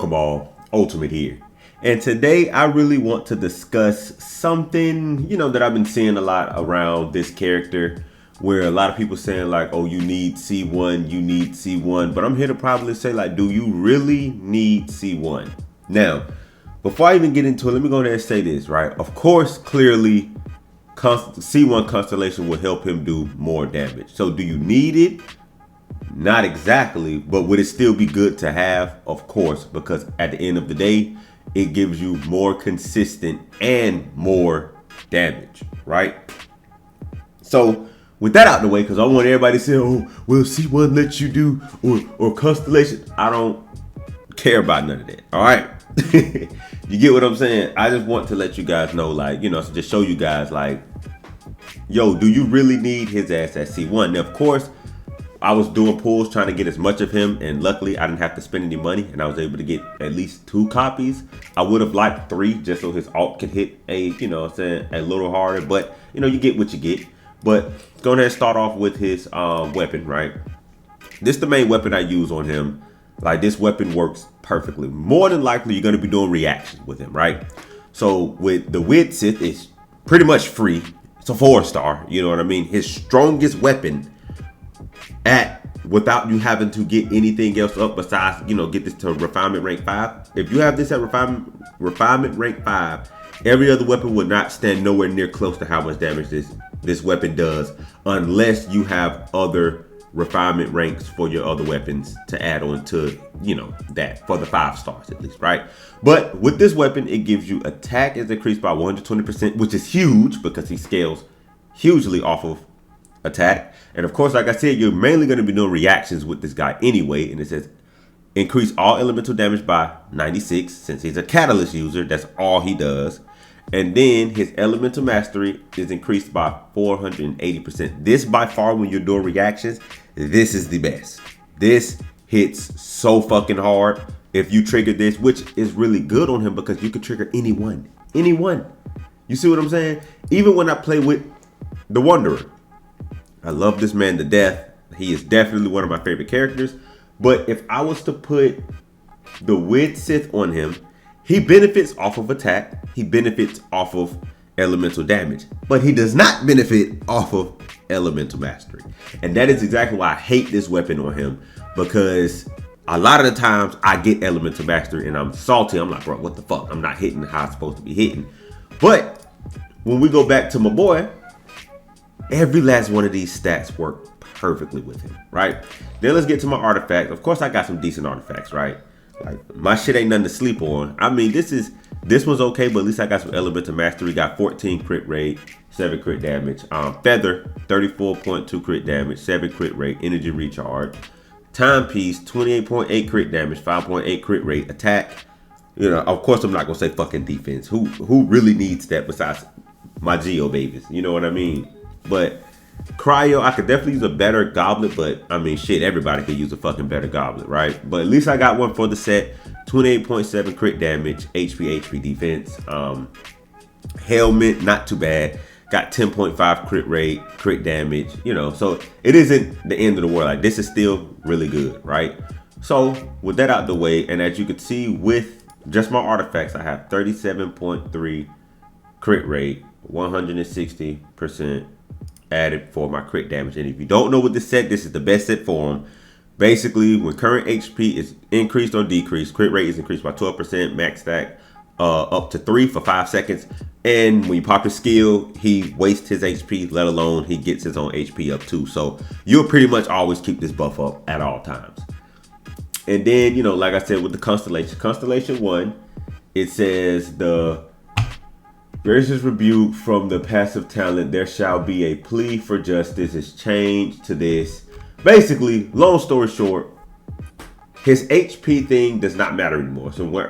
Pokeball Ultimate here. And today I really want to discuss something, that I've been seeing a lot around this character, where a lot of people saying like, oh, you need C1, you need C1. But I'm here to probably say like, do you really need C1? Now, before I even get into it, let me go ahead and say this, right? Of course, clearly, C1 Constellation will help him do more damage. So do you need it? Not exactly, but would it still be good to have? Of course, because at the end of the day, it gives you more consistent and more damage, right? So with that out the way, because I want everybody to say, oh, well, C1 lets you do, or Constellation. I don't care about none of that, all right? You get what I'm saying? I just want to let you guys know, like, so just show you guys, like, yo, do you really need his ass at C1? Now, of course, I was doing pulls trying to get as much of him, and luckily I didn't have to spend any money, and I was able to get at least 2 copies. I would have liked 3 just so his alt could hit a little harder, but you get what you get. But go ahead and start off with his weapon, right? This is the main weapon I use on him. Like, this weapon works perfectly. More than likely, you're going to be doing reactions with him, right? So with the Wriothesley, it's pretty much free. It's a 4-star, you know what I mean? His strongest weapon without you having to get anything else up besides, get this to refinement rank 5. If you have this at refinement rank 5, every other weapon will not stand nowhere near close to how much damage this weapon does, unless you have other refinement ranks for your other weapons to add on to, that for the 5 stars at least, right? But with this weapon, it gives you attack is increased by 120%, which is huge because he scales hugely off of attack. And of course, like I said, you're mainly going to be doing reactions with this guy anyway. And it says increase all elemental damage by 96. Since he's a catalyst user, that's all he does. And then his elemental mastery is increased by 480%. This by far, when you're doing reactions, this is the best. This hits so fucking hard if you trigger this, which is really good on him because you can trigger anyone. You see what I'm saying? Even when I play with the Wanderer, I love this man to death. He is definitely one of my favorite characters. But if I was to put the Wriothesley on him, he benefits off of attack. He benefits off of elemental damage. But he does not benefit off of elemental mastery. And that is exactly why I hate this weapon on him. Because a lot of the times I get elemental mastery and I'm salty. I'm like, bro, what the fuck? I'm not hitting how I'm supposed to be hitting. But when we go back to my boy, every last one of these stats work perfectly with him, right? Then let's get to my artifacts. Of course, I got some decent artifacts, right? Like, my shit ain't nothing to sleep on. I mean, this one's okay, but at least I got some elemental mastery. Got 14 crit rate, 7 crit damage. Feather, 34.2 crit damage, 7 crit rate, energy recharge. Timepiece, 28.8 crit damage, 5.8 crit rate, attack. Of course, I'm not gonna say fucking defense. Who really needs that besides my Geo babies? You know what I mean? But Cryo, I could definitely use a better goblet, but I mean, shit, everybody could use a fucking better goblet, right? But at least I got one for the set. 28.7 crit damage, HP defense. Helmet, not too bad. Got 10.5 crit rate, crit damage, so it isn't the end of the world. Like, this is still really good, right? So with that out the way, and as you can see with just my artifacts, I have 37.3 crit rate, 160% added for my crit damage. And if you don't know what this set, this is the best set for him. Basically, when current HP is increased or decreased, crit rate is increased by 12%, max stack up to 3 for 5 seconds. And when you pop his skill, he wastes his HP, let alone he gets his own HP up too. So you'll pretty much always keep this buff up at all times. And then, like I said, with the Constellation 1, it says the gracious rebuke from the passive talent, there shall be a plea for justice, is changed to this. Basically, long story short, his HP thing does not matter anymore. So when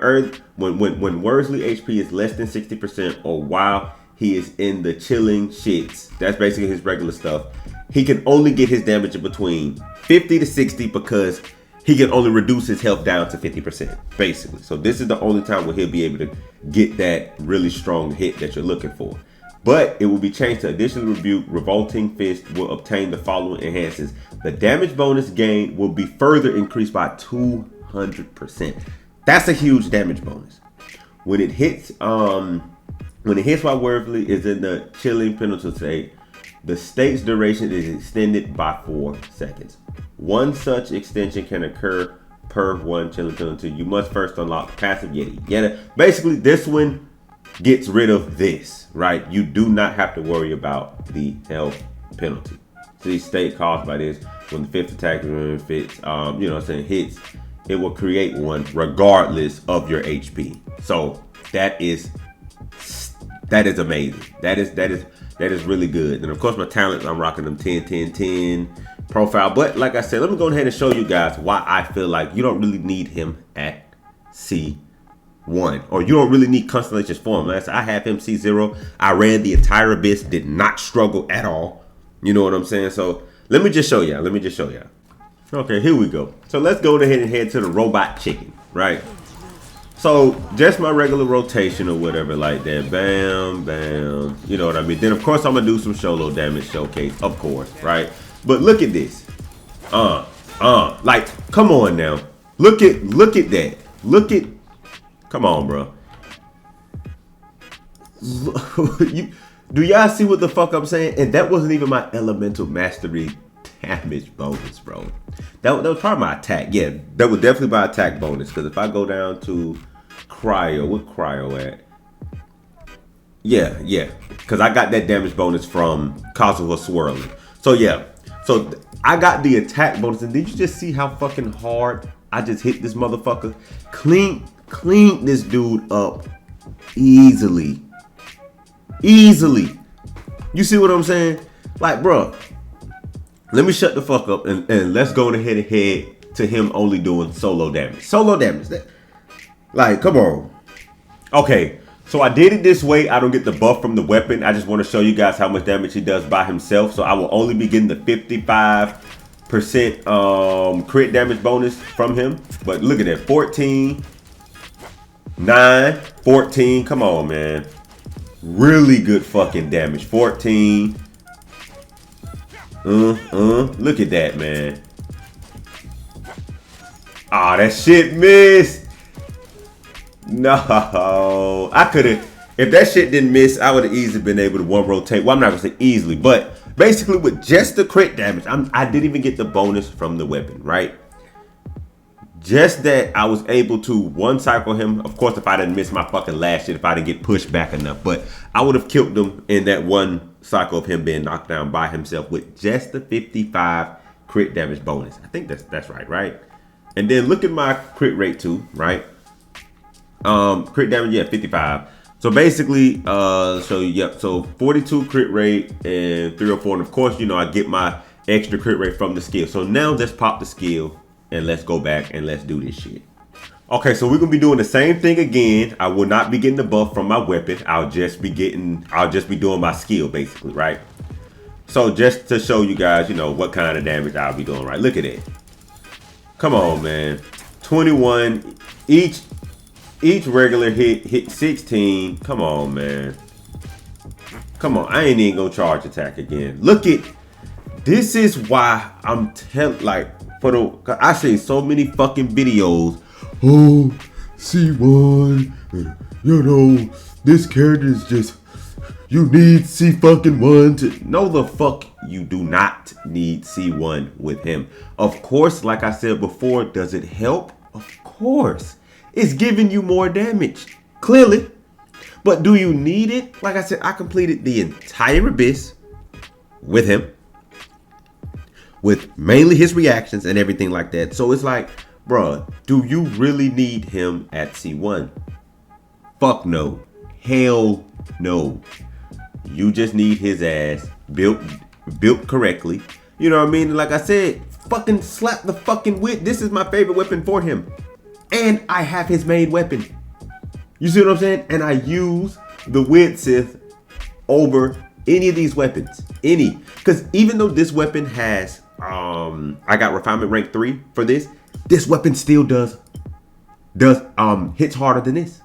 Wriothesley HP is less than 60%, or while he is in the chilling shits, that's basically his regular stuff, he can only get his damage in between 50 to 60 because he can only reduce his health down to 50%, basically. So this is the only time where he'll be able to get that really strong hit that you're looking for. But it will be changed to additional rebuke. Revolting Fist will obtain the following enhances. The damage bonus gain will be further increased by 200%. That's a huge damage bonus. When it hits while Wriothesley is in the chilling penalty state, the state's duration is extended by 4 seconds. One such extension can occur per one chilling penalty. You must first unlock passive Yeti. Basically, this one gets rid of this, right? You do not have to worry about the health penalty. See, state caused by this, when the 5th attack hits, it will create one regardless of your HP. So that is amazing. That is really good. And of course, my talents, I'm rocking them 10 profile. But like I said, let me go ahead and show you guys why I feel like you don't really need him at C1, or you don't really need Constellation's form. I have him C0. I ran the entire Abyss, did not struggle at all. You know what I'm saying? So let me just show y'all. Okay, here we go. So let's go ahead and head to the robot chicken, right? So just my regular rotation or whatever like that. Bam, bam. You know what I mean? Then of course I'm gonna do some solo damage showcase, of course, right? But look at this. Like, come on now. Look at that. Come on, bro. Do y'all see what the fuck I'm saying? And that wasn't even my elemental mastery damage bonus, bro. That was probably my attack. Yeah, that was definitely my attack bonus. Because if I go down to cryo, what cryo at? Yeah. Because I got that damage bonus from Kazuha swirling. So yeah. So I got the attack bonus. And did you just see how fucking hard I just hit this motherfucker? Clean this dude up easily. You see what I'm saying? Like, bro, let me shut the fuck up and let's go ahead and head to him only doing solo damage. Like, come on. Okay, so I did it this way. I don't get the buff from the weapon. I just want to show you guys how much damage he does by himself. So I will only be getting the 55% crit damage bonus from him. But look at that, 14, 9, 14. Come on, man. Really good fucking damage. 14. Look at that, man. Ah, that shit missed. No, I could have. If that shit didn't miss, I would have easily been able to one rotate. Well, I'm not gonna say easily, but basically with just the crit damage, I didn't even get the bonus from the weapon, right? Just that I was able to one cycle him. Of course, if I didn't miss my fucking last shit, if I didn't get pushed back enough, but I would have killed him in that one cycle of him being knocked down by himself with just the 55 crit damage bonus. I think that's right? And then look at my crit rate too, right? Crit damage, yeah, 55. So basically, so 42 crit rate and 304. And of course, you know, I get my extra crit rate from the skill. So now let's pop the skill and let's go back and let's do this shit. Okay, so we're gonna be doing the same thing again. I will not be getting the buff from my weapon. I'll just be doing my skill basically, right? So just to show you guys, you know, what kind of damage I'll be doing, right? Look at it. Come on, man. 21 each regular hit 16. Come on, man. Come on, I ain't even gonna charge attack again. Look at this is why I'm I see so many fucking videos. Oh, C1, you know, this character is just, you need C1 to, no the fuck you do not need C1 with him. Of course, like I said before, does it help? Of course. It's giving you more damage, clearly. But do you need it? Like I said, I completed the entire Abyss with him, with mainly his reactions and everything like that. So it's like, bruh, do you really need him at C1? Fuck no. Hell no. You just need his ass built correctly. You know what I mean? Like I said, fucking slap the fucking wit. This is my favorite weapon for him. And I have his main weapon. You see what I'm saying? And I use the Wit Sith over any of these weapons. Any. Because even though this weapon has I got refinement rank 3 for this weapon still does hits harder than this.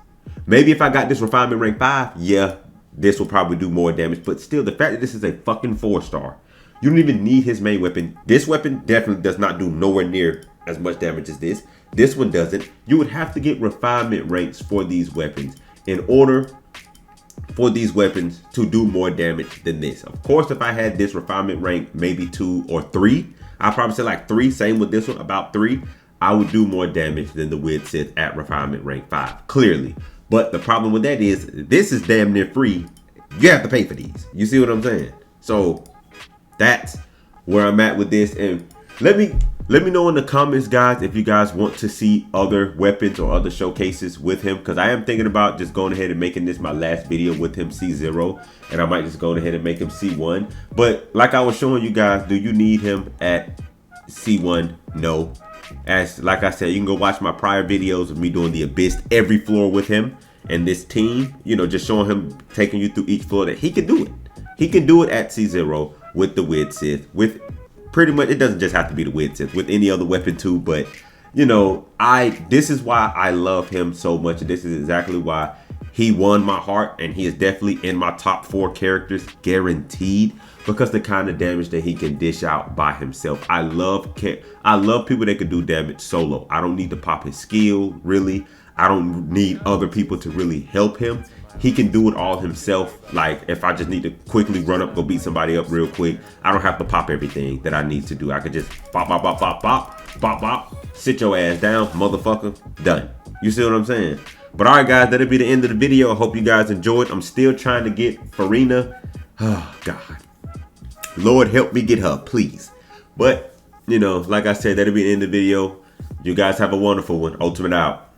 Maybe if I got this refinement rank 5, yeah, this will probably do more damage. But still, the fact that this is a fucking 4-star, you don't even need his main weapon. This weapon definitely does not do nowhere near as much damage as this. This one doesn't. You would have to get refinement ranks for these weapons in order for these weapons to do more damage than this. Of course, if I had this refinement rank maybe 2 or 3, I'd probably say like 3. Same with this one, about 3. I would do more damage than the Wid Sith at refinement rank 5, clearly. But the problem with that is this is damn near free. You have to pay for these. You see what I'm saying? So that's where I'm at with this. And let me know in the comments, guys, if you guys want to see other weapons or other showcases with him, because I am thinking about just going ahead and making this my last video with him C0, and I might just go ahead and make him C1. But like I was showing you guys, do you need him at C1? No. As like I said, you can go watch my prior videos of me doing the Abyss every floor with him and this team, you know, just showing him, taking you through each floor, that he can do it. He can do it at C0 with the Wid Sith, with pretty much, it doesn't just have to be the Wid Sith, with any other weapon too. But you know, this is why I love him so much, and this is exactly why he won my heart, and he is definitely in my top 4 characters guaranteed, because the kind of damage that he can dish out by himself. I love people that can do damage solo. I don't need to pop his skill, really. I don't need other people to really help him. He can do it all himself. Like if I just need to quickly run up, go beat somebody up real quick, I don't have to pop everything that I need to do. I could just bop, bop, bop, bop, bop, bop, bop, sit your ass down, motherfucker, done. You see what I'm saying? But all right, guys, that'll be the end of the video. I hope you guys enjoyed. I'm still trying to get Farina. Oh, God. Lord, help me get her, please. But, you know, like I said, that'll be the end of the video. You guys have a wonderful one. Ultimate out.